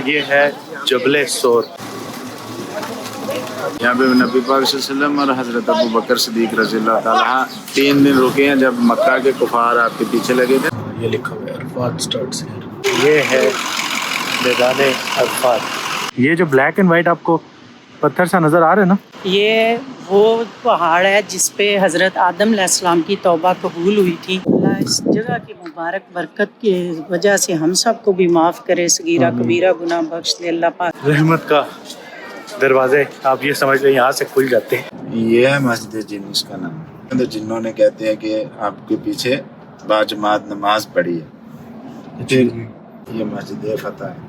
یہ ہے جبل سور. یہاں پہ نبی پاک صلی اللہ علیہ وسلم اور حضرت ابو بکر صدیق رضی اللہ تعالیٰ 3 دن رکے ہیں جب مکہ کے کفار آپ کے پیچھے لگے تھے. یہ لکھا ہوا ہے عرفات سٹارٹس ہیئر. یہ ہے میدان عرفات. یہ جو بلیک اینڈ وائٹ آپ کو پتھر سا نظر آ رہا ہے نا، یہ وہ پہاڑ ہے جس پہ حضرت آدم علیہ السلام کی توبہ قبول ہوئی تھی. اللہ اس جگہ کی مبارک برکت کی وجہ سے ہم سب کو بھی معاف کرے، صغیرہ کبیرہ گناہ بخش دے اللہ پاک. رحمت کا دروازے آپ یہ سمجھ لیں یہاں سے کھل جاتے ہیں. یہ ہے مسجد جن اس کا نام. جنوں نے کہتے ہیں کہ آپ کے پیچھے باجماعت نماز پڑھی ہے. یہ مسجد فتح ہے.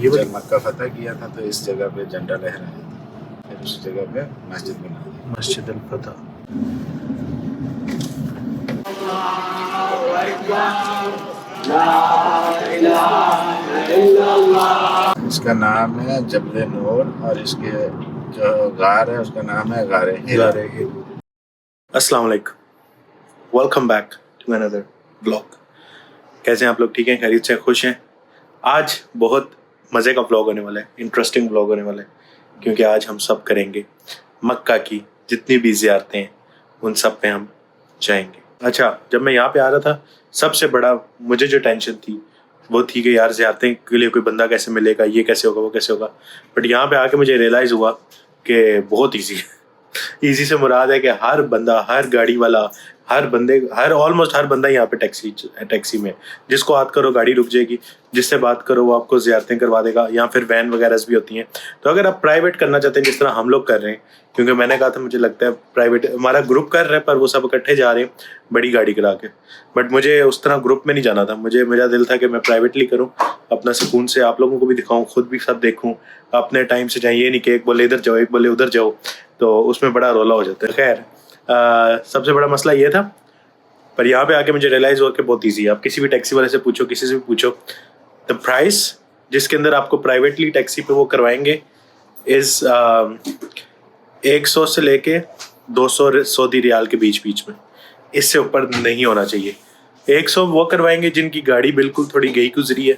جب مکہ فتح کیا تھا تو اس جگہ پہ جھنڈا لہرایا تھا، پھر اس جگہ پہ مسجد بنا دی، مسجد الفتح. اس کا نام ہے جبل نور اور اس کے جو غار ہے اس کا نام ہے غار ہرا. السلام علیکم، ویلکم بیک ٹو اندر بلاگ. کیسے ہیں آپ لوگ؟ ٹھیک ہیں، خیریت سے، خوش ہیں؟ آج بہت مزے کا بلاگ ہونے والا ہے، انٹرسٹنگ بلاگ ہونے والا ہے، کیونکہ آج ہم سب کریں گے مکہ کی جتنی بھی زیارتیں ہیں ان سب پہ ہم جائیں گے. اچھا، جب میں یہاں پہ آ رہا تھا سب سے بڑا مجھے جو ٹینشن تھی وہ تھی کہ یار زیارتیں کے لیے کوئی بندہ کیسے ملے گا، یہ کیسے ہوگا، وہ کیسے ہوگا. بٹ یہاں پہ آ کے مجھے ریئلائز ہوا کہ بہت ایزی ہے. ایزی سے مراد ہے کہ ہر بندہ، ہر گاڑی والا، آلموسٹ ہر بندہ یہاں پہ ٹیکسی میں، جس کو بات کرو گاڑی رک جائے گی، جس سے بات کرو وہ آپ کو زیارتیں کروا دے گا. یہاں پھر وین وغیرہ بھی ہوتی ہیں. تو اگر آپ پرائیویٹ کرنا چاہتے ہیں جس طرح ہم لوگ کر رہے ہیں، کیونکہ میں نے کہا تھا مجھے لگتا ہے پرائیویٹ ہمارا گروپ کر رہا ہے پر وہ سب اکٹھے جا رہے ہیں بڑی گاڑی کرا کے. بٹ مجھے اس طرح گروپ میں نہیں جانا تھا. میرا دل تھا کہ میں پرائیویٹلی کروں، اپنا سکون سے آپ لوگوں کو بھی دکھاؤں، خود بھی سب دیکھوں، اپنے ٹائم سے جائیں. یہ نہیں کہ ایک بولے ادھر جاؤ، ایک بولے ادھر جاؤ، تو اس میں بڑا رولا ہو جاتا ہے. خیر، سب سے بڑا مسئلہ یہ تھا. پر یہاں پہ آ کے مجھے ریئلائز ہوا کہ بہت ایزی ہے. آپ کسی بھی ٹیکسی والے سے پوچھو، کسی سے بھی پوچھو، دا پرائس جس کے اندر آپ کو پرائیویٹلی ٹیکسی پہ وہ کروائیں گے از 100 سے لے کے 200 سعودی ریال کے بیچ میں. اس سے اوپر نہیں ہونا چاہیے. 100 وہ کروائیں گے جن کی گاڑی بالکل تھوڑی گئی گزری ہے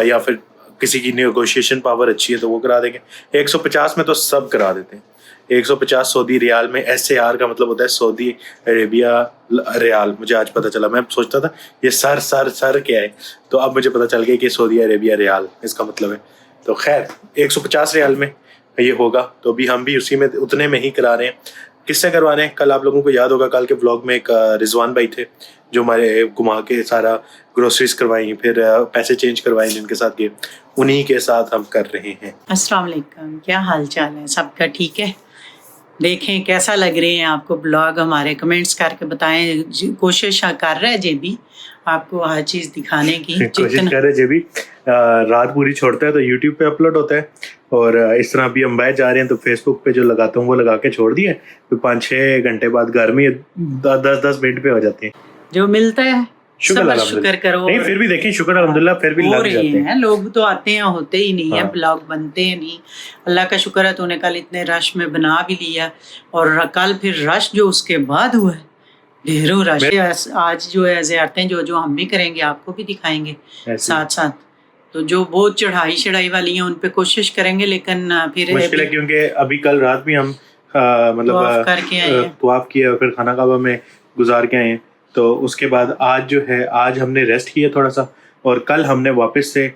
یا پھر کسی کی نیگوشیشن پاور اچھی ہے تو وہ کرا دیں گے. 150 میں تو سب کرا دیتے ہیں. 150 سعودی ریال میں SAR کا مطلب ہوتا ہے سعودی عربیہ ریال. مجھے آج پتہ چلا، میں سوچتا تھا یہ سر کیا ہے، تو اب مجھے پتہ چل گیا کہ سعودی عربیہ ریال اس کا مطلب ہے. تو خیر 150 ریال میں یہ ہوگا. تو ابھی ہم بھی اسی میں اتنے میں ہی کرا رہے ہیں. کس سے کروا رہے ہیں؟ کل آپ لوگوں کو یاد ہوگا کل کے ولاگ میں ایک رضوان بھائی تھے جو ہمارے گھما کے سارا گروسریز کروائیں، پھر پیسے چینج کروائیں، جن کے ساتھ گئے انہی کے ساتھ ہم کر رہے ہیں. السلام علیکم، کیا حال چال ہے سب کا؟ ٹھیک ہے؟ دیکھیں کیسا لگ رہے ہیں آپ کو بلاگ، ہمارے کمنٹس کر کے بتائیں. کوشش کر رہا ہے جی بھی آپ کو ہر چیز دکھانے کی، کوشش کر رہے جی بھی. رات پوری چھوڑتا ہے تو یوٹیوب پہ اپلوڈ ہوتا ہے، اور اس طرح بھی ہم باہر جا رہے ہیں تو فیس بک پہ جو لگاتا ہوں وہ لگا کے چھوڑ دیے، پھر 5-6 گھنٹے بعد گھر میں 10 منٹ پہ ہو جاتے ہیں. جو ملتا ہے شکر کرو. نہیں پھر بھی دیکھیں شکر الحمدللہ پھر بھی لگ جاتے ہیں. لوگ تو آتے ہیں، ہوتے ہی نہیں ہیں، بلاگ بنتے ہیں نہیں. اللہ کا شکر ہے تو نے کل اتنے رش میں بنا بھی لیا، اور کل پھر رش جو اس کے بعد ہوا ہے ڈھیروں رش. آج جو ہے زیارتیں جو ہم بھی کریں گے آپ کو بھی دکھائیں گے ساتھ. تو جو بہت چڑھائی والی ہیں ان پہ کوشش کریں گے، لیکن پھر مشکل ہے کیونکہ ابھی کل رات بھی ہم مطلب طواف کیا اور پھر خانہ کعبہ میں گزار کے آئے ہیں. تو اس کے بعد آج جو ہے آج ہم نے ریسٹ کیا تھوڑا سا، اور کل ہم نے واپس سے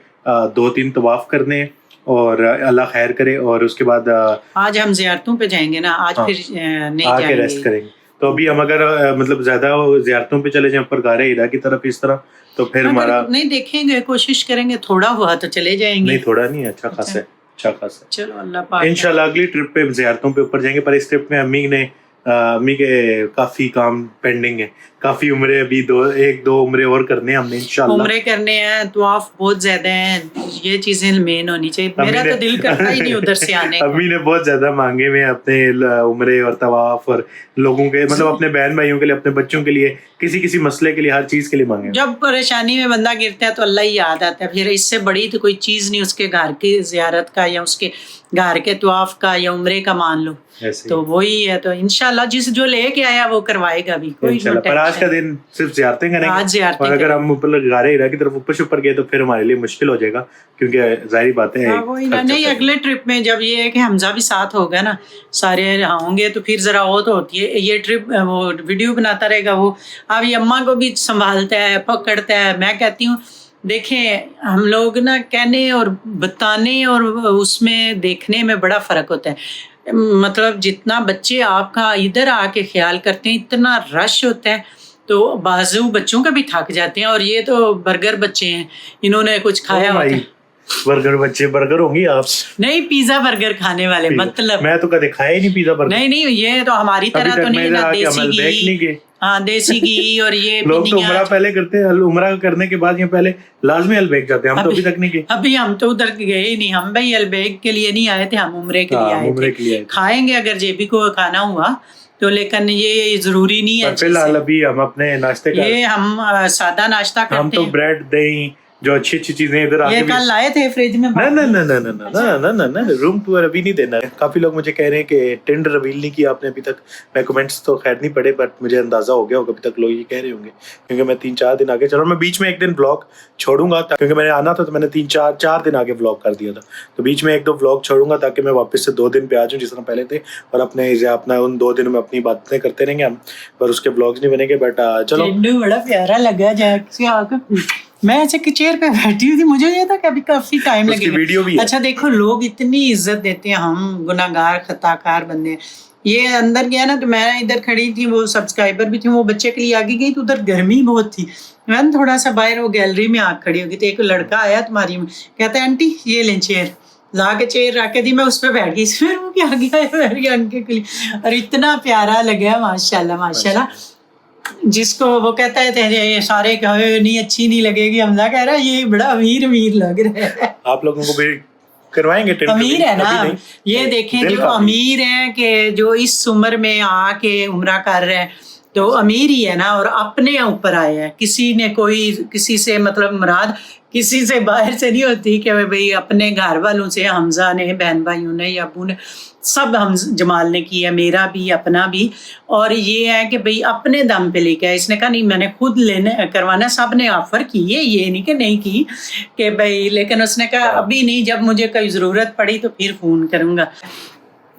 2-3 طواف کرنے ہیں، اور اللہ خیر کرے. اور اس کے بعد آج ہم زیارتوں پہ جائیں گے نا، آج پھر نہیں آ جائیں کے گے، ریسٹ کریں گے. تو ابھی ہم اگر مطلب زیادہ زیارتوں پہ چلے جائیں پر غار ہرا کی طرف اس طرح، تو پھر ہمارا نہیں دیکھیں گے، کوشش کریں گے تھوڑا ہوا تو چلے جائیں گے. نہیں تھوڑا نہیں، اچھا خاصا ہے، اچھا خاصا. چلو اللہ پاک انشاءاللہ اگلی ٹرپ پہ زیارتوں پہ اوپر جائیں گے. پر اس ٹرپ میں امی کے کافی کام پینڈنگ ہے، کافی عمرے ابھی 1-2 عمرے اور کرنے ہیں ہم نے انشاءاللہ. عمرے کرنے ہیں، طواف بہت زیادہ ہیں، یہ چیزیں مین ہونی چاہیے. میرا تو دل کرتا ہی نہیں ادھر سے آنے. امی نے بہت زیادہ مانگے ہوئے اپنے عمرے اور طواف، اور لوگوں کے مطلب اپنے بہن بھائیوں کے لیے، اپنے بچوں کے لیے किसी किसी मसले के लिए, हर चीज के लिए मांगे. जब परेशानी में बंदा गिरता है तो अल्लाह ही याद आता है, फिर इससे बड़ी तो कोई चीज़ नहीं उसके घर की ज़ियारत का या उसके घर के तवाफ का या उम्रे का मान लो. ऐसे तो वही है, तो इंशाल्लाह जिस जो लेके आया वो करवाएगा भी, कोई इंशाल्लाह. पर आज का दिन सिर्फ ज़ियारतें करेंगे. आज ज़ियारतें और अगर हम ऊपर गारे हिरा की तरफ ऊपर गए तो फिर हमारे लिए मुश्किल हो जाएगा, क्योंकि जाहिर बातें हैं. वही ना. नहीं, अगले ट्रिप में जब ये है कि हमजा भी साथ होगा ना, सारे होंगे तो फिर जरा वो तो होती है ये ट्रिप, वो वीडियो बनाता रहेगा वो, अब ये अम्मा को भी संभालता है, पकड़ता है. मैं कहती हूँ देखें, हम लोग ना कहने और बताने और उसमें देखने में बड़ा फ़र्क होता है. मतलब जितना बच्चे आपका इधर आके ख्याल करते हैं, इतना रश होता है तो बाजू बच्चों का भी थक जाते हैं. और ये तो बर्गर बच्चे हैं, इन्होंने कुछ खाया होता है. बर्गर बच्चे बर्गर होंगी आप? नहीं, पिज्जा बर्गर खाने वाले. मतलब मैं तो कभी खाया ही नहीं पिज्जा बर्गर. नहीं, ये तो हमारी तरह तो नहीं ना. देसी घी, हाँ देसी घी और ये लोग तो उमरा पहले करते हैं, उमरा करने के बाद ये पहले लाजमी अलबेग जाते हैं. हम तो अभी तक नहीं गए. अभी हम तो उधर गए ही नहीं. हम भाई अलबेग के लिए नहीं आए थे, हम उमरे के लिए आए थे. खाएंगे अगर जेबी को खाना हुआ तो, लेकिन ये जरूरी नहीं है. फिलहाल अभी हम अपने नाश्ते का, ये हम सादा नाश्ता करते हैं. हम तो ब्रेड, दही, जो अच्छी अच्छी चीजें इधर आके ये कल लाए थे फ्रिज में. ना रूम टूर अभी नहीं देना है. काफी लोग मुझे कह रहे हैं कि टेंडर रिवील नहीं किया आपने अभी तक. मैं कमेंट्स तो खैर नहीं पढ़े, बट मुझे अंदाजा हो गया होगा अभी तक लोग ये कह रहे होंगे, क्योंकि मैं 3-4 दिन आगे चलो. मैं बीच में एक दिन व्लॉग छोड़ूंगा, क्योंकि मैंने आना था तो मैंने 3-4 दिन आगे व्लॉग कर दिया था. तो बीच में 1-2 व्लॉग छोड़ूंगा ताकि मैं वापस से 2 दिन पे आ जाऊँ जिस तरह पहले थे, और अपना उन 2 दिनों में अपनी बातें करते रहेंगे हम, पर उसके व्लॉग्स नहीं बनेंगे. बट चलो, बड़ा प्यारा लगा जाके. मैं ऐसे चेयर पे बैठी हुई थी, मुझे ये था कि अभी काफी टाइम लगेगा. वीडियो भी है. अच्छा देखो, लोग इतनी इज्जत देते हैं, हम गुनाहगार खताकार बंदे. ये अंदर गया ना तो मैं इधर खड़ी थी, वो सब्सक्राइबर भी थी, वो बच्चे के लिए आगे गई तो उधर गर्मी बहुत थी. मैं थोड़ा सा बाहर वो गैलरी में आग खड़ी होगी तो एक लड़का आया तुम्हारी में, कहता है आंटी ये लें चेयर. ला के चेयर रख के दी, मैं उस पर बैठ गई. फिर वो क्या गया उनके लिए, और इतना प्यारा लगा. माशाल्लाह माशाल्लाह. जिसको वो कहता है ये सारे कहे नहीं अच्छी नहीं लगेगी, हमजा कह रहा है ये बड़ा अमीर लग रहा है. आप लोगों को भी करवाएंगे. अमीर है ना, ये देखें जो अमीर है कि जो इस उम्र में आके उम्रा कर रहे हैं तो अमीर ही है ना, और अपने ऊपर आए हैं. किसी ने कोई किसी से मतलब मुराद किसी से बाहर से नहीं होती कि भाई अपने घर वालों से, हमजा ने, बहन भाइयों ने या अबू ने, सब हम जमाल ने किया, मेरा भी अपना भी. और ये है कि भाई अपने दम पे लेके आए. इसने कहा नहीं मैंने खुद लेने करवाना. सब ने ऑफर की है, ये नहीं कि नहीं की कि भाई, लेकिन उसने कहा अभी नहीं, जब मुझे कोई ज़रूरत पड़ी तो फिर फ़ोन करूँगा.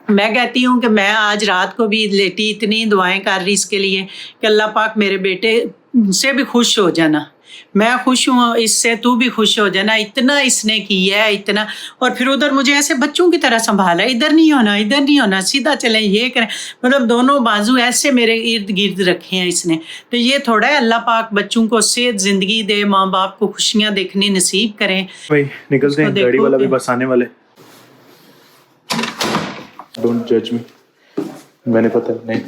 मैं कहती हूँ कि मैं आज रात को भी लेटी, इतनी दुआएं कर रही इसके लिए कि अल्लाह पाक मेरे बेटे से भी खुश हो जाना. मैं खुश हूँ इससे, तू भी खुश हो जाना. इतना इसने किया है, इतना. और फिर उधर मुझे ऐसे बच्चों की तरह संभाला, इधर नहीं होना, इधर नहीं होना, सीधा चलें, ये करें. मतलब दोनों बाजू ऐसे मेरे इर्द गिर्द रखे हैं इसने. तो ये थोड़ा है, अल्लाह पाक बच्चों को सेहत जिंदगी दे, माँ बाप को खुशियाँ देखनी नसीब करें. भाई निकलते हैं, गाड़ी वाला भी बस आने वाले. डोंट जज मी, मैंने पता नहीं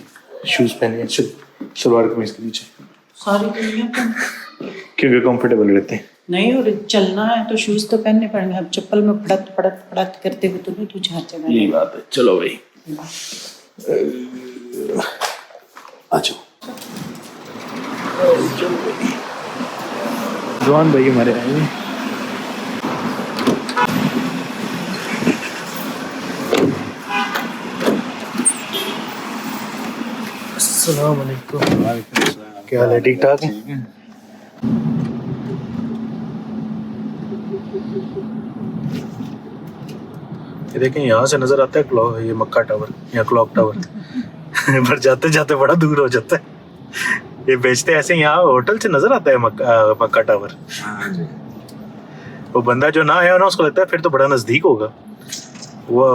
शूज पहने हैं, सलवार कमीज के नीचे सारी दुनिया क्योंकि कंफर्टेबल रहते हैं. नहीं, और चलना है तो शूज तो पहनने पड़ेंगे. अब चप्पल में पड़त करते हुए तो तू चार जगह. यही बात है. चलो भाई आ जाओ. जवान भाई हमारे आए हैं. अस्सलाम वालेकुम. क्या हाल है? ठीक ठाक है. ये देखें, यहाँ से नजर आता है क्लॉक, ये मक्का टावर या क्लॉक टावर. पर जाते जाते बड़ा दूर हो जाता है. ये बेचते ऐसे, यहाँ होटल से नजर आता है मक्का टावर. वो बंदा जो ना आया ना उसको लगता है फिर तो बड़ा नजदीक होगा. वो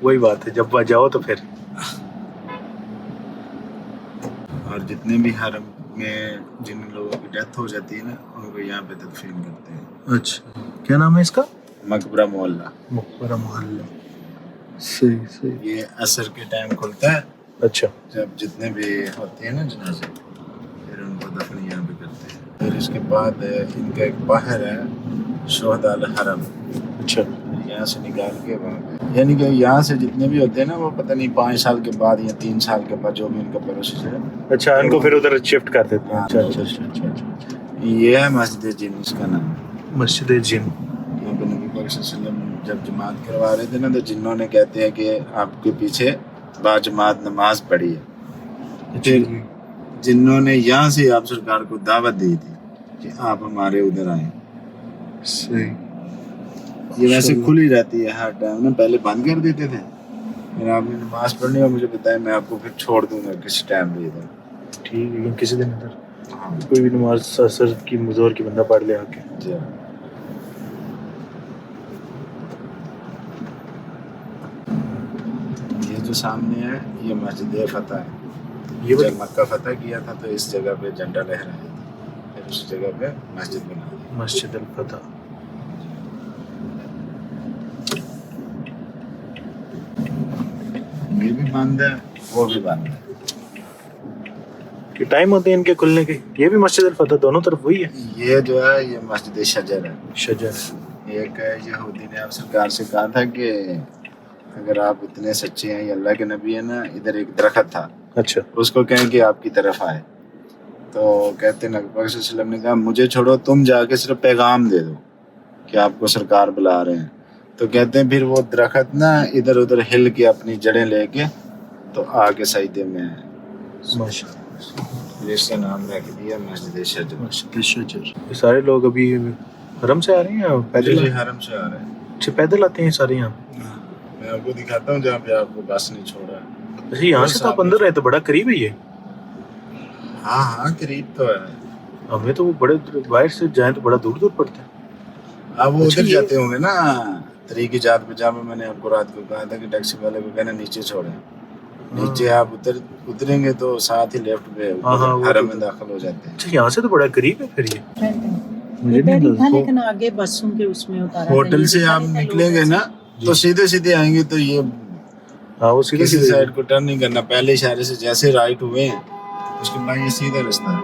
वही बात है, जब जाओ तो फिर. और जितने भी हरम में जिन लोगों की डेथ हो जाती है ना, उनको यहाँ पे तदफीन करते हैं. अच्छा, क्या नाम है इसका? मकबरा मोहल्ला. मकबरा मोहल्ला. सही सही. ये असर के टाइम खुलता है. अच्छा. जब जितने भी होते हैं ना जनाजे, फिर उनको दफन यहाँ पे करते हैं. फिर इसके बाद इनका एक बाहर है शोहदाल हरम. अच्छा. यहाँ से निकाल के वहाँ पे, यानी कि यहाँ से जितने भी होते हैं ना वो पता नहीं 5 साल के बाद या 3 साल के बाद जो भी उनका प्रोसेस है। अच्छा, इनको फिर उधर शिफ्ट कर देते हैं। हाँ, अच्छा अच्छा, अच्छा अच्छा, अच्छा, अच्छा। ये है मस्जिद जिन, इसका नाम है मस्जिद जिन। यहाँ पे नबी पाक सल्लल्लाहु अलैहि वसल्लम जब जमात करवा रहे थे ना, तो जिन्नों ने कहते हैं कि आपके पीछे बाजमात नमाज पढ़ी है। फिर जिन्नों ने यहाँ से आप सरकार को दावत दी थी कि आप हमारे उधर आए। सही। ये वैसे खुली रहती है हर टाइम ना, पहले बंद कर देते थे। फिर आपने नमाज पढ़नी हो मुझे बताया, मैं आपको फिर छोड़ दूंगा किसी टाइम भी इधर। ठीक है, किसी दिन इधर कोई भी नमाज असर की ज़ोहर की बंदा पढ़ ले आके। जी। ये जो सामने है ये मस्जिद फतह है। ये जब मक्का फतह किया था तो इस जगह पे झंडा लहराया था, फिर उस जगह पे मस्जिद बना दी, मस्जिद अल फतह। ये भी बंद है वो भी बंद है। कि टाइम होते हैं इनके खुलने के। ये भी मस्जिद अल फतह दोनों तरफ वही है। ये जो है ये मस्जिद शजर है। शजर। एक यहूदी ने आप सरकार से कहा था कि अगर आप इतने सच्चे हैं, ये अल्लाह के नबी है ना, इधर एक दरख्त था, अच्छा। उसको कहें कि आपकी तरफ आए। तो कहते नबी पाक सल्लल्लाहु अलैहि वसल्लम ने कहा मुझे छोड़ो, तुम जाके सिर्फ पैगाम दे दो कि आपको सरकार बुला रहे हैं। तो कहते हैं फिर वो दरख्त ना इधर उधर हिल के अपनी जड़ें लेके तो आके सजदे में है। माशाअल्लाह। इसका नाम रख दिया मस्जिद शजर। मस्जिद शजर। ये सारे लोग अभी हरम से आ रहे हैं या पैदल? जी हरम से आ रहे हैं। अच्छा, पैदल आते हैं सारे यहाँ? मैं आपको दिखाता हूँ जहाँ पे आपको बस नहीं छोड़ा। अच्छा, यहाँ से तो आप अंदर रहे तो बड़ा करीब है ये। हाँ हाँ करीब तो है। हमें तो वो बड़े बाहर से जाए तो बड़ा दूर दूर पड़ता है। अब वो अच्छा, उधर ये- जाते होंगे ना तरीकी जात बजा में। मैंने आपको रात को कहा था कि टैक्सी वाले को कहना नीचे छोड़े। नीचे आप उतरेंगे तो साथ ही लेफ्ट पे हाँ, हाँ, वो हरम तो- में दाखिल हो जाते हैं। अच्छा, यहाँ से तो बड़ा करीब है फिर ये। मुझे इधर नहीं ही था, लगा। लेकिन आगे बसों के उसमें उतारा था। होटल ये से दिखा आप नहीं था निकलेंगे लोग ना तो सीधे सीधे आएंगे तो ये हाँ, वो सीधे किसी सीधे। साइड को टर्न नहीं करना, पहले इशारे से जैसे राइट हुए हैं उसके बाद ये सीधा रास्ता है।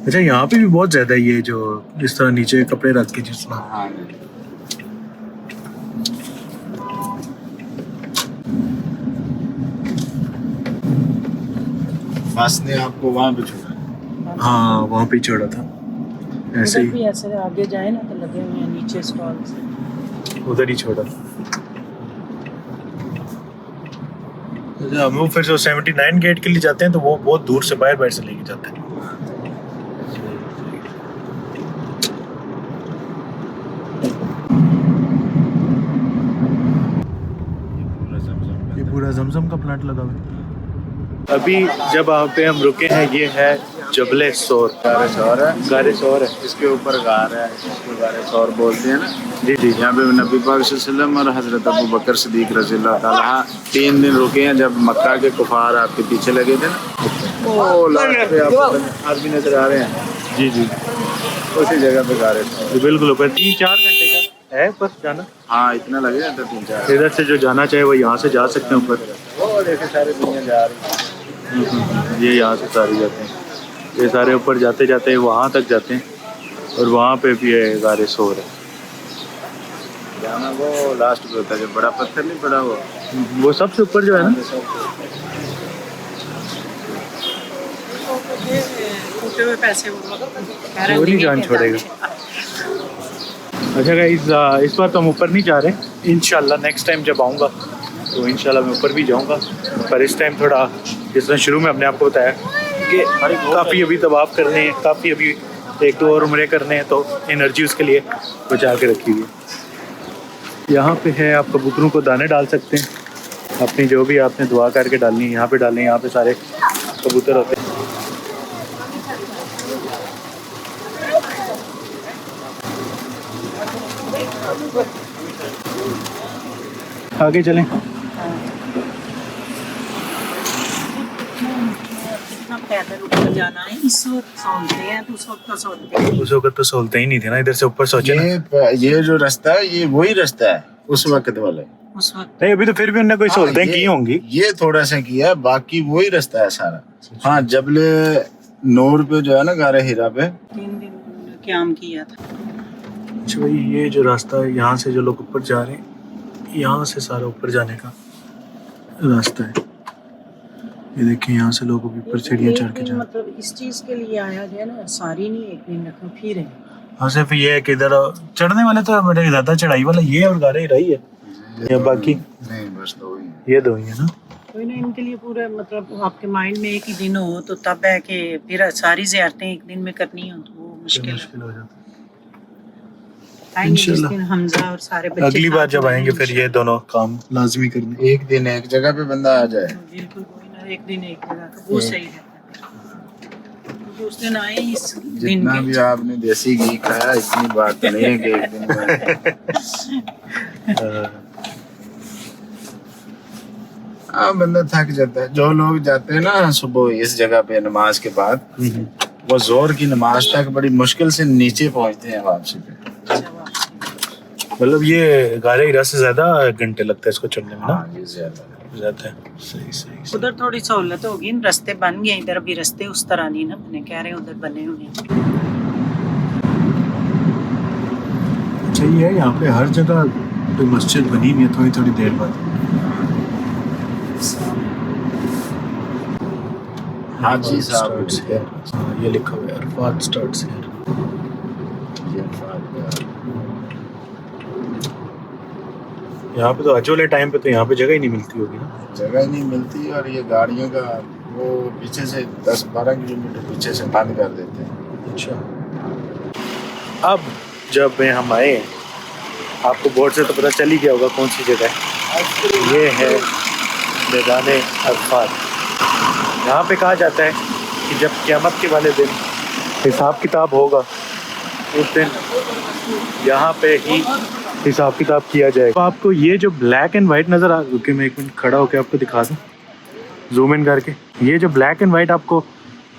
अच्छा, यहाँ पे भी बहुत ज्यादा ये जो इस तरह नीचे कपड़े रख के जिस तरह। हाँ बस ने आपको वहाँ पे छोड़ा। हाँ, वहाँ पे ही छोड़ा था ऐसे उधर ही, भी ऐसे आगे जाए ना तो लगे हुए हैं नीचे स्टॉल से। उधर ही छोड़ा। अच्छा, हम वो फिर जो 79 गेट के लिए जाते हैं तो वो बहुत दूर से बाहर से लेके जाते हैं। ये पूरा जमजम का प्लांट लगा हुआ है। अभी जब वहाँ पे हम रुके हैं ये है जबले सौर। गारे सौर है, गारे सौर है। इसके ऊपर गार है, इसको गारे सौर बोलते हैं ना। जी जी। यहाँ पे नबी पाक सल्लल्लाहु अलैहि वसल्लम और हजरत अबू बकर सिद्दीक रज़ी अल्लाह ताला 3 दिन रुके हैं जब मक्का के कुफार आपके पीछे लगे थे ना। ओ लास्ट पे आपको आदमी नजर आ रहे हैं, जी जी, उसी जगह पे गारे सौर। बिल्कुल ऊपर 3-4 घंटे का है बस जाना। हाँ इतना लगेगा तो 3-4। इधर से जो जाना चाहे वो यहाँ से जा सकते हैं ऊपर। वो देखे सारी दुनिया जा रही है। ये यहाँ से सारे जाते हैं, ये सारे ऊपर जाते जाते वहाँ तक जाते हैं और वहाँ पे भी है गारे सौर है। जाना वो लास्ट पे होता है, जो बड़ा पत्थर नहीं पड़ा वो सबसे ऊपर जो है ना। टूटे हुए पैसे वो नहीं जान छोड़ेगा। अच्छा गाइस, इस बार तो हम ऊपर नहीं जा रहे। इंशाल्लाह नेक्स्ट टाइम जब आऊँगा तो इंशाल्लाह मैं ऊपर भी जाऊँगा, पर इस टाइम थोड़ा जिस तरह शुरू में अपने आपको बताया कि काफ़ी अभी तवाफ करने हैं, काफ़ी अभी 1-2 और उम्रे करने हैं, तो एनर्जी उसके लिए बचा के रखी हुई है। यहाँ पे है, आप कबूतरों को दाने डाल सकते हैं, अपनी जो भी आपने दुआ करके डालनी है यहाँ पे डालें। यहाँ पे सारे कबूतर होते हैं। आगे चलें। कितना पैदल ऊपर जाना है, इस वक्त सोचते हैं तो उस वक्त तो सोचते हैं। उस वक्त तो सोलते ही नहीं थे ना, इधर से ऊपर सोचे ना। ये जो रास्ता है ये वही रास्ता है उस वक्त वाले। उस वक्त नहीं, अभी तो फिर भी उन्होंने कोई सहूलतें ये- की होंगी। ये थोड़ा सा किया है, बाकी वही रास्ता है सारा। हाँ जबले नूर पे जो है ना गारे हीरा पे 3 दिन क्याम किया था। अच्छा भाई, ये जो रास्ता है यहाँ से जो लोग ऊपर जा रहे हैं यहाँ से सारा ऊपर जाने का रास्ता है. ये देखिए यहाँ से लोग ऊपर सीढ़ियाँ चढ़ के जाए. मतलब इस चीज के लिए आया गया ना, सारी नहीं एक दिन रखा फिर है. हाँ सिर्फ ये है कि इधर चढ़ने वाले तो मेरे ज्यादा चढ़ाई वाला ये और गाड़ी रही है या बाकी नहीं, बस दो ही. ये दो ही है ना. कोई ना, इनके लिए पूरा मतलब आपके माइंड में एक ही दिन हो तो तब है कि फिर सारी ज़ियारतें एक दिन में करनी हो तो वो मुश्किल हो जाता है. आएंगे जिस इंशाल्लाह। दिन हमजा और सारे बच्चे अगली बार साथ जब आएंगे होंगे, फिर ये दोनों काम लाजमी करने. एक दिन एक जगह पे बंदा आ जाए. बिल्कुल कोई ना, एक दिन एक जगह का वो सही रहता है. क्योंकि उस दिन आए इस दिन जितना के भी आपने देसी घी खाया इतनी बात तो नहीं है कि एक दिन में. हाँ, बंदा थक जाता है. जो लोग जाते हैं ना सुबह इस जगह पे नमाज के बाद, वो जोर की नमाज तक बड़ी मुश्किल से नीचे पहुंचते हैं वापसी पे. मतलब ये गारे हिरा से ज्यादा घंटे लगता है इसको चढ़ने में ना. हाँ, ये ज्यादा है. ज्यादा है. सही सही सही. उधर थोड़ी सहूलत होगी, रास्ते बन गए, इधर अभी रास्ते उस तरह नहीं ना बने, कह रहे हैं उधर बने हुए हैं. अच्छा ये है यहाँ पे हर जगह कोई मस्जिद बनी हुई है थोड़ी थोड़ी देर बाद. हाजी साहब Starts here. हाँ, ये लिखा हुआ है अरफात स्टार्ट्स हियर. यहाँ पे तो हज वाले टाइम पे तो यहाँ पे जगह ही नहीं मिलती होगी ना. जगह ही नहीं मिलती. और ये गाड़ियों का वो पीछे से 10-12 किलोमीटर पीछे से बंद कर देते हैं. अच्छा. अब जब हम आए आपको बोर्ड से तो पता चल ही गया होगा कौन सी जगह है. ये है मैदान अरफात. यहाँ पे कहा जाता है कि जब क़यामत के वाले दिन हिसाब किताब होगा उस दिन यहाँ पे ही हिसाब किताब किया जाएगा. तो आपको ये जो ब्लैक एंड वाइट नज़र आ, रुकिए मैं एक मिनट खड़ा होकर आपको दिखा दूँ जूम इन करके. ये जो ब्लैक एंड वाइट आपको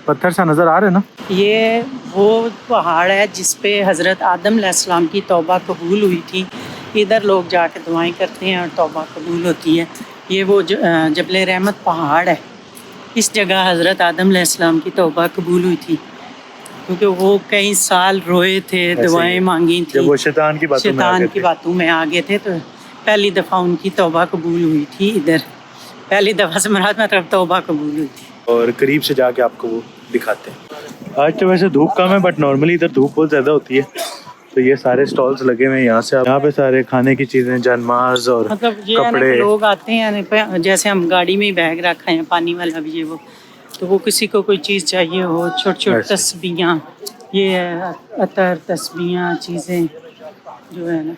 पत्थर सा नज़र आ रहा है ना, ये वो पहाड़ है जिस पे हज़रत आदम अलैहिस्सलाम की तौबा कबूल हुई थी. इधर लोग जाके दुआएं करते हैं और तौबा कबूल होती है. ये वो जबल रहमत पहाड़ है. इस जगह हज़रत आदम अलैहिस्सलाम की तौबा कबूल हुई थी क्योंकि वो कई साल रोए थे, दुआएं मांगी थी. जब वो शैतान की बातों में आ गए थे तो पहली दफ़ा उनकी तौबा कबूल हुई थी. इधर पहली दफ़ा से मुराद मतलब तौबा कबूल हुई थी. और करीब से जाके आपको वो दिखाते हैं. आज तो वैसे धूप कम है बट नॉर्मली इधर धूप बहुत ज़्यादा होती है. तो ये सारे स्टॉल्स लगे हुए हैं यहाँ से. यहाँ पे सारे खाने की चीज़ें, जानमाज और मतलब ये है ना कपड़े. कि लोग आते हैं जैसे हम गाड़ी में ही बैग रखा है पानी वाला भी, ये वो तो वो किसी को कोई चीज़ चाहिए हो, छोटी छोटी ऐसे. तस्बीहां, ये अतर तस्बीहां चीज़ें जो है ना.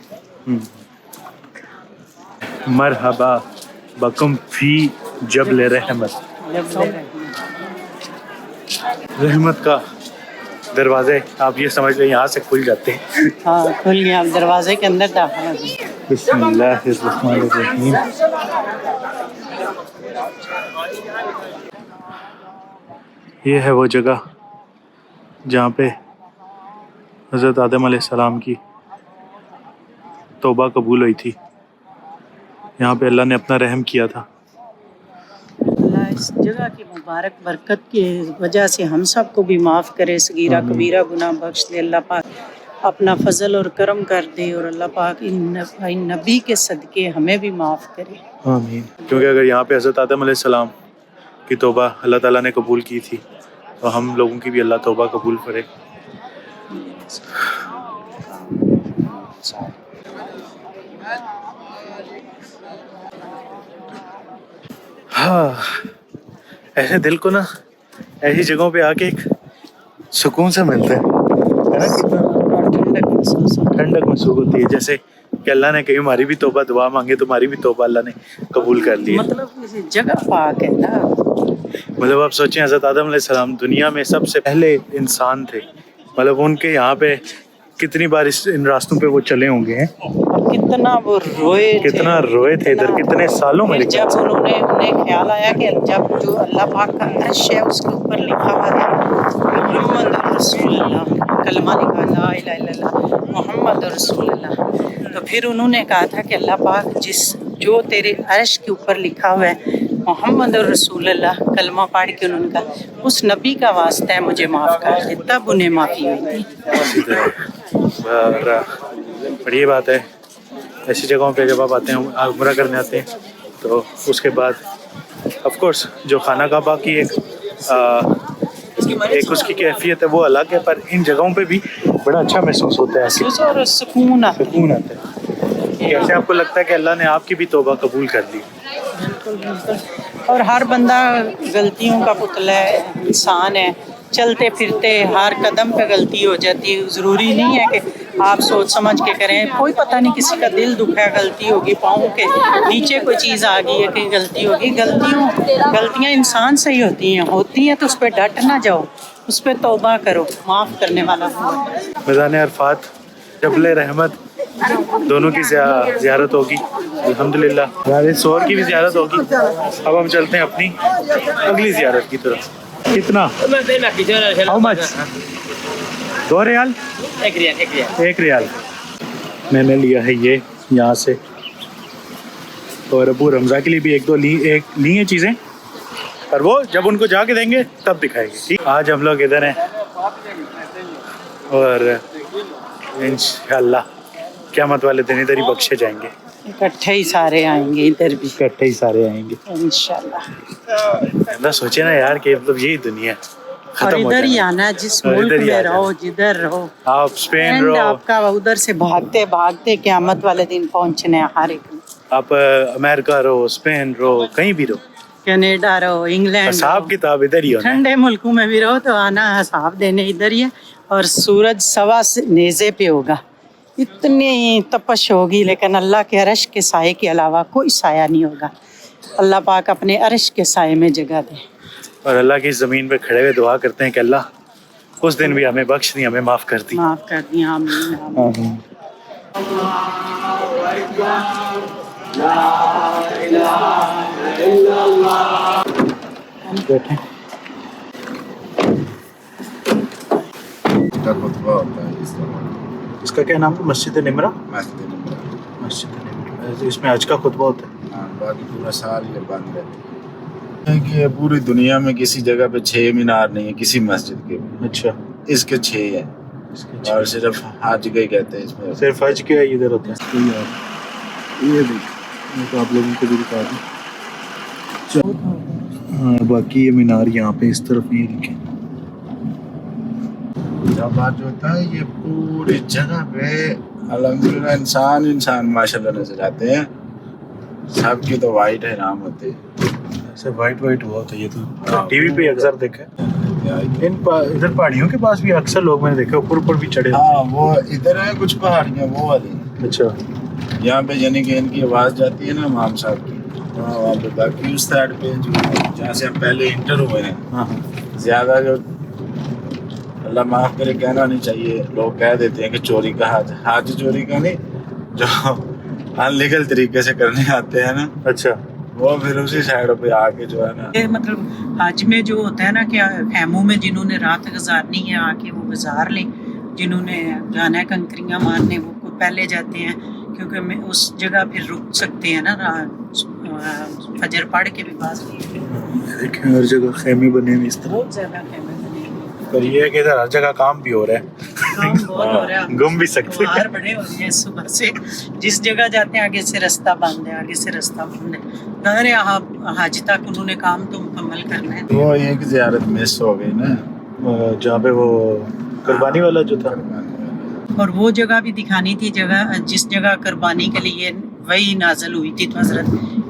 मरहबा बकुम फी जबल रहमत. रहमत का दरवाजे आप ये समझ लें यहाँ से खुल जाते हैं. हाँ खुल गया, आप दरवाजे के अंदर दाखिल हो गए. बिस्मिल्लाहिर्रहमानिर्रहीम. ये है वो जगह जहाँ पे हज़रत आदम अलैहिस्सलाम की तौबा कबूल हुई थी. यहाँ पे अल्लाह ने अपना रहम किया था. अल्लाह इस जगह की मुबारक बरकत की वजह से हम सब को भी माफ़ करे, सगीरा कबीरा गुनाह बख्श दे. अल्लाह पाक अपना फजल और करम कर दे और अल्लाह पाक इन नबी के सदके हमें भी माफ़ करे. आमीन. क्योंकि अगर यहाँ पे हज़रत आदम अलैहिस्सलाम की तौबा अल्लाह ताला ने कबूल की थी तो हम लोगों की भी अल्लाह तौबा कबूल करे. हाँ, ऐसे दिल को ना ऐसी जगहों पे आके एक सुकून सा मिलता है ना. कितना ठंडक महसूस होती ठंडक महसूस होती है. जैसे कि अल्लाह ने कही हमारी भी तौबा दुआ मांगे तो हमारी भी तौबा अल्लाह ने कबूल कर ली है. है. मतलब इस जगह पाक है ना. मतलब आप सोचें हज़रत आदम अलैहिस्सलाम दुनिया में सबसे पहले इंसान थे. मतलब उनके यहाँ पे कितनी बार इन रास्तों पे वो चले होंगे हैं. अब कितना वो रोए थे, कितना रोए थे इधर, कितने सालों में. फिर जब उन्हें ख्याल आया कि जब जो अल्लाह पाक का अर्श है उसके ऊपर लिखा हुआ था मोहम्मद रसूलुल्लाह, कलमा लिखा ला इलाहा इल्लल्लाह मोहम्मद रसूलुल्लाह, तो फिर उन्होंने कहा था कि अल्लाह पाक जो तेरे अर्श के ऊपर लिखा हुआ है मोहम्मद रसूलुल्लाह, कलमा पढ़ के उन्होंने कहा उस नबी का वास्ता है मुझे माफ़ कर दे. तब उन्हें माफ़ी हुई थी. बढ़िया बात है ایسی جگہوں پہ جب آپ آتے ہیں عمرہ کرنے آتے ہیں تو اس کے بعد آف کورس جو خانہ کعبہ کی ایک اس کی کیفیت ہے وہ الگ ہے، پر ان جگہوں پہ بھی بڑا اچھا محسوس ہوتا ہے، اور سکون آتا ہے. سکون آتا ہے. کیسے آپ کو لگتا ہے کہ اللہ نے آپ کی بھی توبہ قبول کر لی؟ بالکل بالکل. اور ہر بندہ غلطیوں کا پتلا ہے، انسان ہے، چلتے پھرتے ہر قدم پہ غلطی ہو جاتی ہے. ضروری نہیں ہے کہ آپ سوچ سمجھ کے کریں. کوئی پتہ نہیں کسی کا دل دکھا ہے، غلطی ہوگی، پاؤں کے نیچے کوئی چیز آ گئی ہے کہ غلطی ہوگی. غلطیاں انسان سے ہی ہوتی ہیں تو اس پہ ڈٹ نہ جاؤ، اس پہ توبہ کرو، معاف کرنے والا ہو. میدان عرفات، جبل رحمت دونوں کی زیارت ہوگی الحمدللہ. ہمارے سور کی بھی زیارت ہوگی. اب ہم چلتے ہیں اپنی اگلی زیارت کی طرف. کتنا؟ How much? 2 ریال؟ 1 ریال. میں نے لیا ہے یہ یہاں سے، اور ابو رمضان کے لیے بھی 1-2 لی ہیں چیزیں، پر وہ جب ان کو جا کے دیں گے تب دکھائیں گے. ٹھیک، آج ہم لوگ ادھر ہیں اور انشاءاللہ قیامت والے دن ادھر ہی بخشے جائیں گے. اکٹھے ہی سارے آئیں گے ادھر بھی اکٹھے ہی سارے آئیں گے انشاءاللہ. بندہ سوچے نا یار کہ مطلب یہی دنیا اور ختم ہو ادھر ہی جائے. آنا، جس اور ملک ادھر ہی آ میں جانا. رہو، جدھر رہو، آپ اسپین اینڈ رہو، آپ کا ادھر سے بھاگتے بھاگتے قیامت والے دن پہنچنے ہر ایک. آپ امریکہ رہو، اسپین رہو، کہیں بھی رہو، کینیڈا رہو، انگلینڈ حساب رہو، کتاب ادھر ہی ہونا ہے. ٹھنڈے ملکوں میں بھی رہو تو آنا حساب دینے ادھر ہی ہے. اور سورج 1.25 نیزے پہ ہوگا، اتنی تپش ہوگی، لیکن اللہ کے عرش کے سائے کے علاوہ کوئی سایہ نہیں ہوگا. اللہ پاک اپنے عرش کے سائے میں جگہ دے. اور اللہ کی زمین پہ کھڑے ہوئے دعا کرتے ہیں کہ اللہ اس دن بھی ہمیں بخش دی، ہمیں معاف کر دی. معاف کر دیا. آمین آمین. بیٹھیں. اس کا خطبہ ہوتا ہے اس طرح. اس کا کیا نام ہے؟ مسجد نمرہ. مسجد نمرہ. مسجد نمرہ، اس میں حج کا خطبہ ہوتا ہے. ہاں، باقی پورا سال یہ بند رہتی ہے. کہ پوری دنیا میں کسی جگہ پہ 6 مینار نہیں ہے کسی مسجد کے. اچھا، اس کے 6 ہیں، اور صرف حج کا ہی کہتے ہیں اس میں. صرف حج کے ادھر ہوتے ہیں. یہ دیکھ، میں تو آپ لوگوں کو بھی دکھا دوں. ہاں، باقی یہ مینار یہاں پہ اس طرف یہ دیکھیں. جب جو ہوتا ہے یہ پوری جگہ پہ الحمدللہ انسان ماشاءاللہ نظر آتے ہیں. سب کی تو وائٹ ہے نام ہوتے ہیں. ایسے وائٹ ہوا ہوتا ہے. یہ تو ٹی وی پہ اکثر دیکھا ہے. ادھر پہاڑیوں کے پاس بھی اکثر لوگ میں نے دیکھا اوپر بھی چڑھے. ہاں، وہ ادھر ہے کچھ پہاڑیاں وہ والی. اچھا، یہاں پہ یعنی کہ ان کی آواز جاتی ہے نا امام صاحب کی، وہاں پہ. باقی اس سائڈ پہ جو جہاں سے ہم پہلے انٹر ہوئے ہیں، ہاں زیادہ جو اللہ معاف کرے کہنا نہیں چاہیے، لوگ کہہ دیتے ہیں کہ چوری کا حج چوری کا نہیں، جو ان لیگل طریقے سے کرنے آتے ہیں نا، اچھا، وہ پھر اسی سائڈ پہ آ کے جو ہے نا. یہ مطلب حج میں جو ہوتا ہے نا کہ خیموں میں جنہوں نے رات گزارنی ہے آ کے وہ گزار لیں، جنہوں نے جانا ہے کنکریاں مارنے وہ پہلے جاتے ہیں، کیونکہ اس جگہ پھر رک سکتے ہیں نا فجر پڑھ کے بھی. پاس دیکھیں ہر جگہ خیمے بنے ہوئے اس طرح. بہت زیادہ خیمے بنے ہوئے. پر یہ ہے کہ ادھر ہر جگہ کام بھی ہو رہا ہے. کام بہت ہو رہا ہے. گم بھی سکتے ہیں. باہر بڑے ہو رہے ہیں صبح سے، جس جگہ جاتے ہیں آگے سے رستہ بند ہے، آگے سے رستہ بند ہے. ظاہر ہے حج تک انہوں نے کام تو مکمل کرنا ہے. وہ ایک زیارت مس ہو گئی نا، جہاں پہ وہ قربانی والا جو تھا. اور وہ جگہ بھی دکھانی تھی، جگہ جس جگہ قربانی کے لیے وہی نازل ہوئی تھی. تو حضرت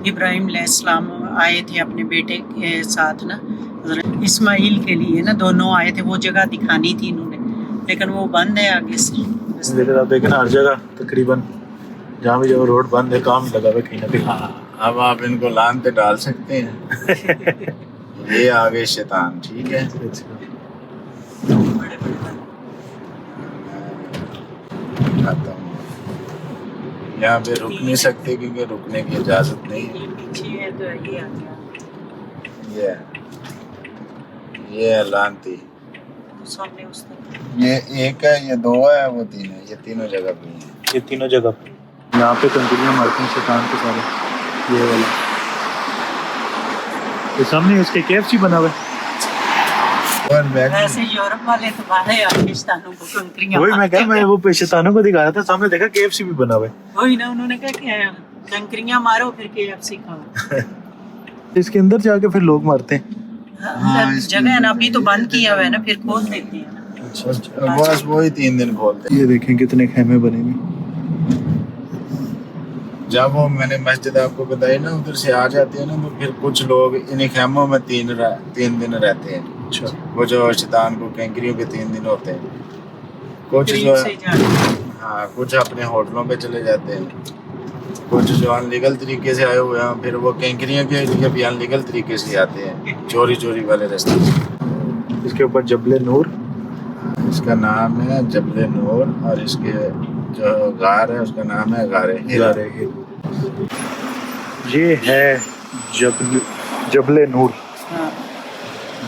ابراہیم علیہ السلام آئے تھے اپنے بیٹے کے ساتھ نا، حضرت اسماعیل کے لیے نا، دونوں آئے تھے. وہ جگہ دکھانی تھی انہوں نے، لیکن وہ بند ہے آگے سے. لیکن آپ دیکھیں نا ہر جگہ تقریباً جہاں بھی روڈ بند ہے کام لگا ہوا کہیں نہ کہیں. اب آپ ان کو لان پہ ڈال سکتے ہیں. یہ آگے شیطان. ٹھیک ہے، یہاں پہ رک نہیں سکتے کیونکہ رکنے کی اجازت نہیں ہے. یہ ہے لانتی. یہ ایک ہے، یہ 2 ہے، وہ 3 ہے. یہ تینوں جگہ پہ ہیں. یہ تینوں جگہ پہ یہاں پہ کنکریاں مارتے ہیں شیطان کے سارے. یہ والا یہ سامنے اس کے KFC بنا ہوا ہے. اور بیگ ایسے یورپ والے تمہارے پاکستانوں کو کنکریاں وہی میں کہا میں وہ شیطانوں کو دکھا رہا تھا سامنے دیکھا KFC بھی بنا ہوا ہے وہی نا انہوں نے کہا کہ کنکریاں مارو پھر KFC کھاؤ. اس کے اندر جا کے پھر لوگ مارتے ہیں جگہ ہے نا ابھی تو بند کیا ہوا ہے نا پھر کھول دیتے ہیں نا. بس وہی 3 دن کھولتے ہیں. یہ دیکھیں کتنے خیمے بنے ہوئے جب وہ میں نے مسجد آپ کو بتائی نا ادھر سے آ جاتے ہیں نا تو پھر کچھ لوگ انہیں خیموں میں 3 دن رہتے ہیں. اچھا وہ جو شیطان کو کینکریوں کے 3 دن ہوتے ہیں. کچھ جو قریب سے جاتے ہیں. ہاں کچھ اپنے ہوٹلوں پہ چلے جاتے ہیں. کچھ جو ان لیگل طریقے سے آئے ہوئے ہیں پھر وہ کینکریوں کے لیے بھی ان لیگل طریقے سے آتے ہیں چوری والے راستے. اس کے اوپر جبل نور اس کا نام ہے جبل نور اور اس کے جو غار ہے اس کا نام ہے غار ہرا. یہ ہے جبل نور ہاں.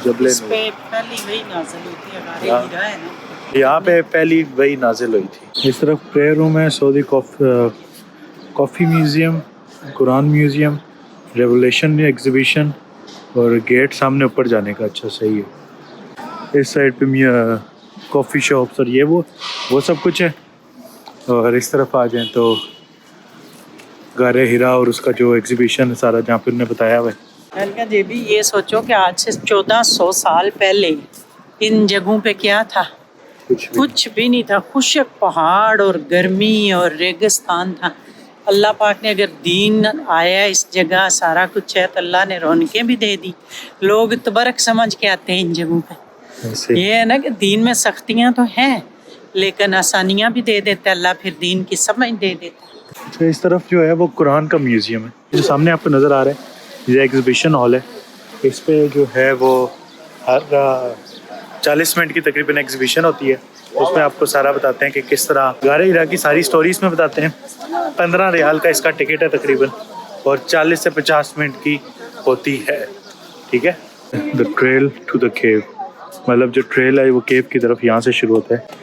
جبل اس نور پہ پہلی وہی نازل ہوتی ہے غار ہیرا ہے نا. یہاں پہ پہلی وہی نازل ہوئی تھی. اس طرف پریئر روم ہے سعودی کافی میوزیم قرآن میوزیم ریولیشن ایگزیبیشن اور گیٹ سامنے اوپر جانے کا. اچھا صحیح ہے. اس سائڈ پہ کافی شاپس اور یہ وہ سب کچھ ہے. اور اس طرف آ جائیں تو غار ہرا اور اس کا جو ایگزیبیشن ہے سارا جہاں پہ انہوں نے بتایا ہوا ہے. یہ بھی یہ سوچو کہ آج سے 1400 سال پہلے ان جگہوں پہ کیا تھا؟ کچھ بھی نہیں تھا. خشک پہاڑ اور گرمی اور ریگستان تھا. اللہ پاک نے اگر دین آیا اس جگہ سارا کچھ ہے تو اللہ نے رونقیں بھی دے دی. لوگ تبرک سمجھ کے آتے ہیں ان جگہوں پہ. یہ ہے نا کہ دین میں سختیاں تو ہیں لیکن آسانیاں بھی دے دیتے اللہ. پھر دین کی سمجھ دے دیتے. اس طرف جو ہے وہ قرآن کا میوزیم ہے جو سامنے آپ کو نظر آ رہا ہے. یہ ایگزیبیشن ہال ہے. اس پہ جو ہے وہ ہر 40 منٹ کی تقریباً ایگزیبیشن ہوتی ہے. اس میں آپ کو سارا بتاتے ہیں کہ کس طرح غار ہرا کی ساری سٹوریز میں بتاتے ہیں. 15 ریال کا اس کا ٹکٹ ہے تقریباً اور 40 سے 50 منٹ کی ہوتی ہے. ٹھیک ہے. دا ٹریل ٹو دا کیو مطلب جو ٹریل ہے وہ کیو کی طرف یہاں سے شروع ہوتا ہے.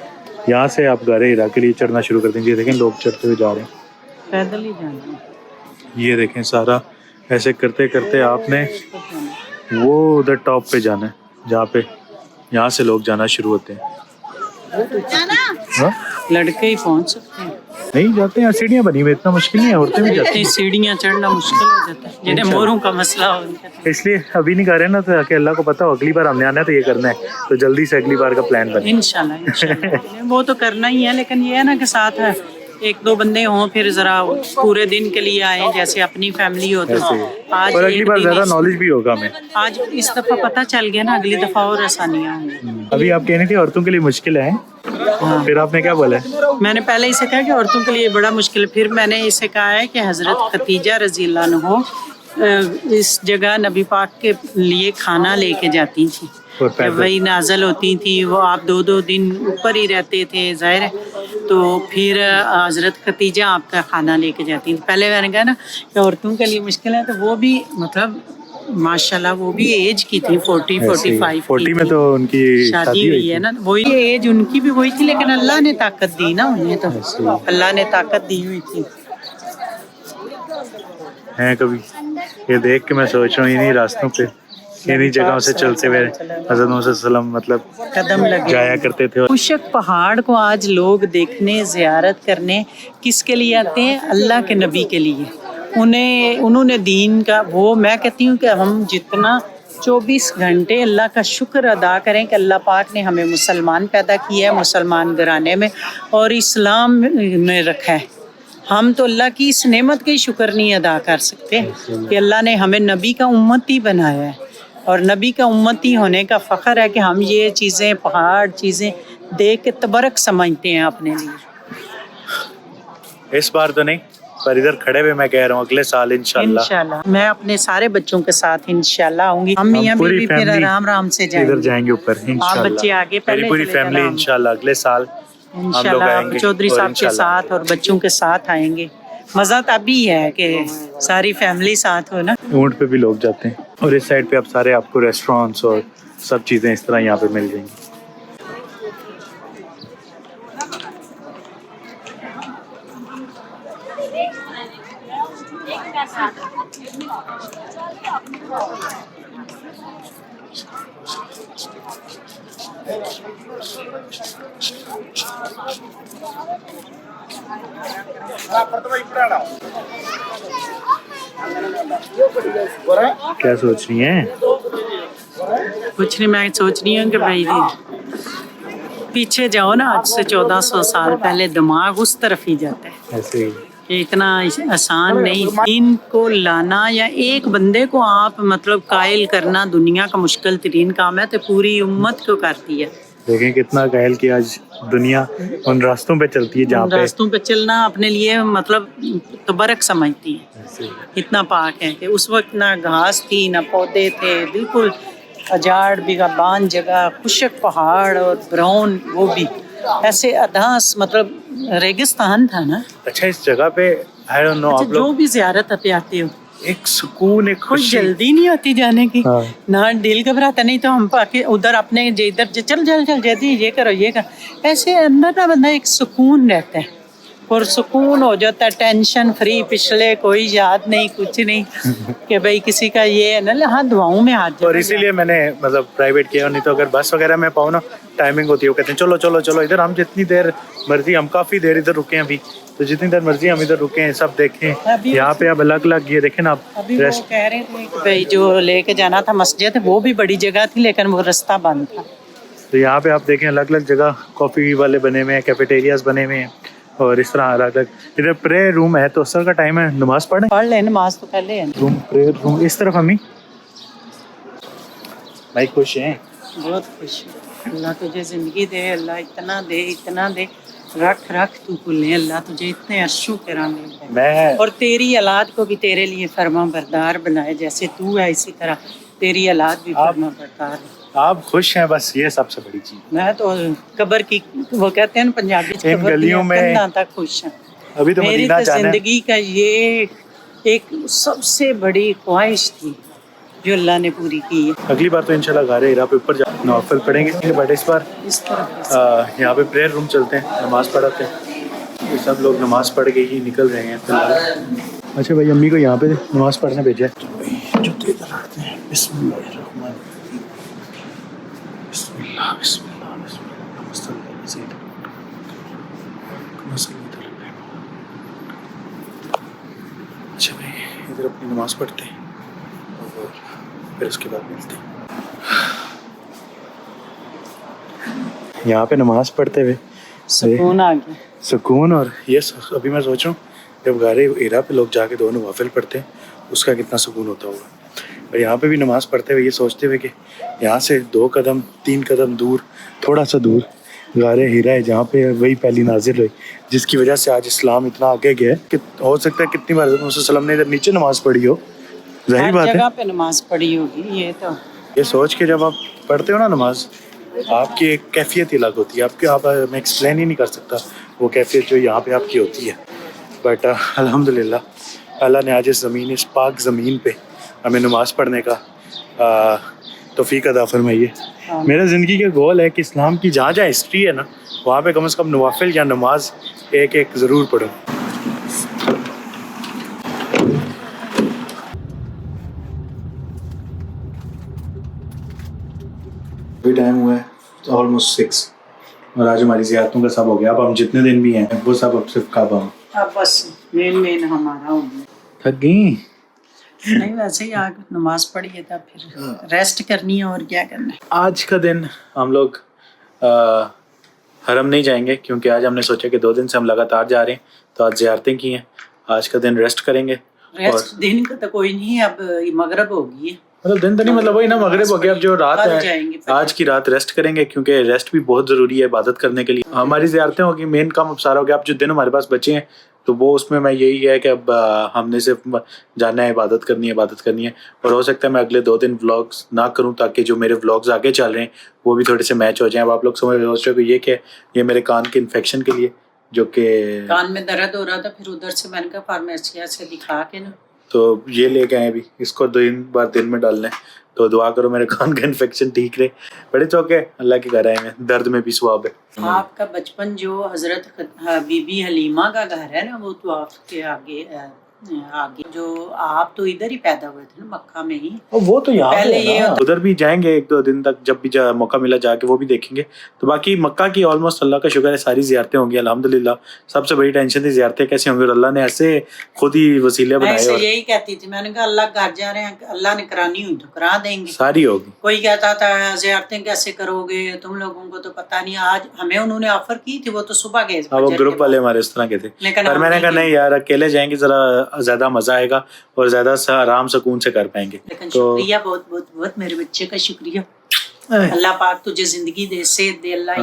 یہاں سے آپ غار ہرا کے لیے چڑھنا شروع کر دیں گے. دیکھیں لوگ چڑھتے ہوئے جا رہے ہیں. پیدل ہی جانا. یہ دیکھیں سارا ایسے کرتے کرتے آپ نے وہ ادھر ٹاپ پہ جانا ہے جہاں پہ یہاں سے لوگ جانا شروع ہوتے ہیں. لڑکے ہی پہنچ سکتے ہیں. نہیں جاتے ہیں. سیڑھیاں بنی ہوئی اتنا مشکل نہیں ہے. عورتیں بھی جاتی ہیں. سیڑھیاں چڑھنا مشکل ہو جاتا ہے جنہیں موروں کا مسئلہ ہو. اس لیے ابھی نہیں کر رہے نا تاکہ اللہ کو پتا ہو اگلی بار ہم نے آنا ہے تو یہ کرنا ہے تو جلدی سے اگلی بار کا پلان بنے. انشاءاللہ وہ تو کرنا ہی ہے لیکن یہ ہے نا کہ ساتھ ہے 1-2 بندے ہوں پھر ذرا پورے دن کے لیے آئیں جیسے اپنی فیملی ہو. تو آج اور اگلی بار زیادہ نالج بھی ہوگا ہمیں. آج اس دفعہ پتہ چل گیا نا اگلی دفعہ اور آسانیاں ہوں گی. ابھی آپ کہہ رہی تھی عورتوں کے لیے مشکل ہے پھر آپ نے کیا بولا ہے؟ میں نے پہلے اسے کہا کہ عورتوں کے لیے بڑا مشکل ہے. پھر میں نے اسے کہا ہے کہ حضرت ختیجہ رضی اللہ عنہ اس جگہ نبی پاک کے لیے کھانا لے کے جاتی تھی. وہی نازل ہوتی تھی وہ آپ 2 دن اوپر ہی رہتے تھے ظاہر ہے. تو پھر حضرت ختیجہ آپ کا کھانا لے کے جاتی تھی. پہلے میں نے کہا نا کہ عورتوں کے لیے مشکل ہے تو وہ بھی مطلب ماشاءاللہ وہ بھی ایج کی تھی 40-45 میں تو ان کی شادی ہوئی ہے نا. وہی ایج ان کی بھی وہی تھی لیکن اللہ نے طاقت دی نا انہیں. تو اللہ نے طاقت دی ہوئی تھی. ہیں کبھی یہ دیکھ کے میں سوچ رہا ہوں انہیں راستوں پہ انہیں جگہوں سے چلتے ہوئے حضرت محمد صلی اللہ علیہ وسلم مطلب قدم لگے جایا کرتے تھے. خشک پہاڑ کو آج لوگ دیکھنے زیارت کرنے کس کے لیے آتے ہیں؟ اللہ کے نبی کے لیے. انہوں نے دین کا وہ میں کہتی ہوں کہ ہم جتنا 24 گھنٹے اللہ کا شکر ادا کریں کہ اللہ پاک نے ہمیں مسلمان پیدا کیا ہے مسلمان گھرانے میں اور اسلام میں رکھا ہے. ہم تو اللہ کی اس نعمت کا شکر نہیں ادا کر سکتے کہ اللہ نے ہمیں نبی کا امتی بنایا ہے. اور نبی کا امتی ہونے کا فخر ہے کہ ہم یہ چیزیں پہاڑ چیزیں دیکھ کے تبرک سمجھتے ہیں اپنے لیے. اس بار تو نہیں پر ادھر کھڑے ہوئے میں کہہ رہا ہوں اگلے سال انشاءاللہ میں اپنے سارے بچوں کے ساتھ انشاءاللہ آؤں گی. ہم میاں بیوی پھر آرام سے ادھر جائیں گے اوپر آپ بچے آگے پہلے پوری فیملی انشاءاللہ اگلے سال انشاءاللہ آپ چودھری صاحب کے ساتھ اور بچوں کے ساتھ آئیں گے. مزہ تبھی ہے کہ ساری فیملی ساتھ ہو نا. اونٹ پہ بھی لوگ جاتے ہیں اور اس سائڈ پہ اب سارے آپ کو ریسٹورینٹس اور سب چیزیں اس طرح یہاں پہ مل جائیں گی. क्या सोच रही हैं? कुछ नहीं, मैं सोच रही हूँ कि भाई पीछे जाओ ना, आज से 1400 साल पहले दिमाग उस तरफ ही जाता है। ऐसे ही ये इतना आसान नहीं, दीन को लाना या एक बंदे को आप मतलब कायल करना दुनिया का मुश्किल तरीन काम है, तो पूरी उम्मत को कर दिया। देखें कितना कायल की आज दुनिया उन रास्तों पे चलती है जहाँ उन पे रास्तों पे चलना अपने लिए मतलब तबरक समझती है। ऐसे ही। इतना पाक है कि उस वक्त ना घास थी ना पौधे थे, बिल्कुल अजाड़ बिगाबान जगह, खुशक पहाड़ और ब्राउन, वो भी ऐसे अधास मतलब रेगिस्तान था ना। अच्छा, इस जगह पे आई डोंट नो अच्छा, आप जो लोग भी ज़ियारत पे आते हो, एक सुकून, एक कोई खुशी। जल्दी नहीं होती जाने की, हाँ। ना दिल घबराता, नहीं तो हम पाके उधर अपने इधर चल चल चल जल्दी ये करो ये कर, ऐसे अंदर ना बंदा एक सुकून रहता है और सुकून हो जाता है, टेंशन फ्री, पिछले कोई याद नहीं कुछ नहीं कि भाई किसी का ये है ना। हाँ, दुआओं में हाथ और इसीलिए मैंने मतलब प्राइवेट किया, नहीं तो अगर बस वगैरह में पाऊँ ना, टाइमिंग होती है, वो कहते हैं चलो चलो चलो इधर, हम जितनी देर मर्जी, हम काफ़ी देर इधर रुके हैं अभी, तो जितनी देर मर्जी हम इधर रुके हैं, सब देखें। अभी यहाँ पे अब अलग अलग ये देखें ना आप अभी वो रेस्ट। कह रहे थे कि भाई जो लेके जाना था मस्जिद, वो भी बड़ी जगह थी लेकिन वो रास्ता बंद था। तो यहाँ पे आप देखें अलग अलग जगह कॉफ़ी वाले बने हुए हैं, कैफेटेरियाज बने हुए हैं, और इस तरह अलग अलग। इधर प्रेयर रूम है, तो असर का टाइम है, नमाज पढ़ें। पढ़ ले, नमाज तो पहले है। रूम, प्रेयर रूम इस तरफ। हमें भाई खुश हैं, बहुत खुश हूँ। अल्लाह तुझे ज़िंदगी दे, अल्लाह इतना दे, रख तू कुल्ले, अल्लाह तुझे इतने अर्शों के रंग दे, मैं और तेरी औलाद को भी तेरे लिए फरमा बरदार बनाए, जैसे तू है इसी तरह तेरी औलाद भी फरमा बरदार है। आप खुश हैं, बस ये सबसे बड़ी चीज़। मैं तो कब्र की, वो कहते हैं ना पंजाबी च, इन कब्र गलियों की में कंधां तक खुश हैं। अभी तो मेरी मदीना तो जाना है। जिंदगी का ये एक सबसे बड़ी ख्वाहिश थी जो अल्लाह ने पूरी की है। अगली बार तो इंशाल्लाह गारे हिरा पे ऊपर जा नौफल पढ़ेंगे, बट इस बार इस तरह यहाँ पे प्रेयर रूम चलते हैं, नमाज पढ़ाते हैं। ये सब लोग नमाज पढ़ के ही निकल रहे हैं फिलहाल। अच्छा भाई, अम्मी को यहाँ पे नमाज पढ़ने भेजा है। जूते इधर रखते हैं। बिस्मिल्लाहिर्रहमान बिस्मिल्लाह बिस्मिल्लाह अच्छा भाई, इधर अपनी नमाज पढ़ते हैं और फिर उसके बाद मिलते हैं। यहाँ पे नमाज पढ़ते हुए सुकून आ गया। सुकून, और ये अभी मैं सोच रहा हूँ जब गारे हिरा पे लोग जाके दो नवाफिल पढ़ते हैं उसका कितना सुकून होता होगा। और यहाँ पे भी नमाज पढ़ते हुए ये सोचते हुए कि यहाँ से 2 कदम 3 कदम दूर, थोड़ा सा दूर गारे हिरा है, जहाँ पे वही पहली नाजिल हुई, जिसकी वजह से आज इस्लाम इतना आगे गया है कि हो सकता है कितनी बार हज़रत मूसा सल्लम ने इधर नीचे नमाज पढ़ी हो। जाहिर बात हर है, जगह पे नमाज पढ़ी होगी। ये तो ये सोच के जब आप पढ़ते हो ना नमाज, आपकी एक कैफियत ही अलग होती है। आप मैं एक्सप्लेन ही नहीं कर सकता वो कैफियत जो यहाँ पे आपकी होती है। बट अल्हम्दुलिल्लाह अल्लाह ने आज इस ज़मीन, इस पाक ज़मीन पे हमें नमाज पढ़ने का तौफीक अदा फरमाई है। मेरा ज़िंदगी का गोल है कि इस्लाम की जहाँ जहाँ हिस्ट्री है ना, वहाँ पे कम से कम नवाफिल या नमाज एक एक ज़रूर पढ़ूँ। अभी टाइम हुआ है ऑलमोस्ट 6, और आज हमारी ज़ियारतों का सब हो गया। अब हम जितने दिन भी हैं वो सब अब सिर्फ काबा हैं। अब बस मेन हमारा हो गया। थक गई? नहीं, वैसे ही आकर नमाज पढ़िए था, फिर रेस्ट करनी है और क्या करना है। आज का दिन हम लोग हरम नहीं जाएंगे, क्योंकि आज हमने सोचा कि 2 दिन से हम लगातार जा रहे हैं, तो आज ज़ियारतें की हैं। आज का दिन रेस्ट करेंगे। रेस्ट दिन का तो कोई नहीं है, अब मगरब होगी है, मतलब दिन तो नहीं, मतलब वही ना, मगरिब हो गया। अब जो रात कल है, जाएंगे फिर। आज की रात रेस्ट करेंगे, क्योंकि रेस्ट भी बहुत ज़रूरी है इबादत करने के लिए। हमारी ज़ियारतें होगी, मेन काम अब सारा हो गया। अब जो दिन हमारे पास बचे हैं तो वो उसमें मैं यही है कि अब हमने सिर्फ जाना है, इबादत करनी है। और हो सकता है मैं अगले 2 दिन व्लॉग्स ना करूं, ताकि जो मेरे व्लॉग्स आगे चल रहे हैं वो भी थोड़े से मैच हो जाएं। अब आप लोग समझ रहे हो ये कि ये मेरे कान के इन्फेक्शन के लिए, जो कि कान में दर्द हो रहा था, फिर उधर से मैंने कहा फार्मेसी से दिखा के ना, तो ये ले गए अभी, इसको 2 बार दिन में डालना है। तो दुआ करो मेरे कान का इन्फेक्शन ठीक रहे। बड़े चौके अल्लाह के घर आए हैं, दर्द में भी सवाब है। आपका बचपन जो हजरत बीबी हलीमा का घर है ना, वो तो आपके आगे आगे जो आप तो इधर ही पैदा हुए थे ना, मक्का में ही। और वो तो यहाँ पहले पे है ये ना। होता- उधर भी जाएंगे एक दो दिन तक, जब भी मौका मिला जाके वो भी देखेंगे। तो बाकी मक्का की ऑलमोस्ट अल्लाह का शुक्र है सारी जियारतें होंगी अल्हम्दुलिल्लाह। सबसे बड़ी टेंशन थी जियारतें कैसी होंगी, और अल्लाह ने ऐसे खुद ही वसीले मैं बनाए इसे और यही कहती थी, मैंने कहा अल्लाह घर जा रहे हैं, अल्लाह ने करानी हुई तो करा देंगे। सारी होगी। कोई कहता था जियारतें कैसे करोगे, तुम लोगों को तो पता नहीं। आज हमें उन्होंने ऑफर की थी, वो तो सुबह गए हाँ, वो फजर ग्रुप के वाले बाद। हमारे इस तरह के थे, लेकिन पर हम मैंने कहा नहीं नहीं यार अकेले जाएंगे जरा ज्यादा मजा आएगा और ज्यादा आराम सुकून से कर पाएंगे। लेकिन तो शुक्रिया, बहुत बहुत बहुत मेरे बच्चे का शुक्रिया। अल्लाह पाक तुझे जिंदगी दे, सेहत दे, अल्लाह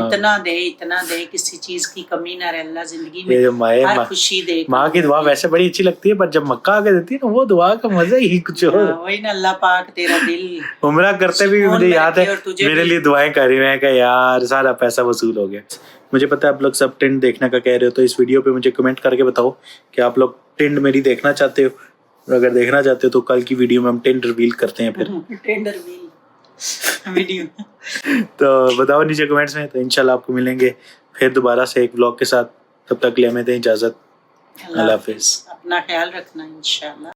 इतना दे, किसी चीज की कमी ना रहे अल्लाह जिंदगी में, ये हर खुशी दे। माँ की दुआ वैसे बड़ी अच्छी लगती है, पर जब मक्का आके देती है ना वो दुआ का मजा ही कुछ और। वही ना, अल्लाह पाक तेरा दिल उम्रा करते भी सुकून मुझे में याद रखे है और तुझे मेरे भी। लिए दुआएं करी, मैं कहा यार सारा पैसा वसूल हो गया। मुझे पता है आप लोग सब टिंड देखने का कह रहे हो, तो इस वीडियो पे मुझे कमेंट करके बताओ कि आप लोग टिंड मेरी देखना चाहते हो, और अगर देखना चाहते हो तो कल की वीडियो में हम टिंड रिवील करते हैं फिर। टेंडर भी वीडियो। तो बताओ नीचे कमेंट्स में। तो इंशाल्लाह आपको मिलेंगे फिर दोबारा से एक व्लॉग के साथ। तब तक ले हमें दें इजाजत। अल्लाह हाफिज। अपना ख्याल रखना इंशाल्लाह।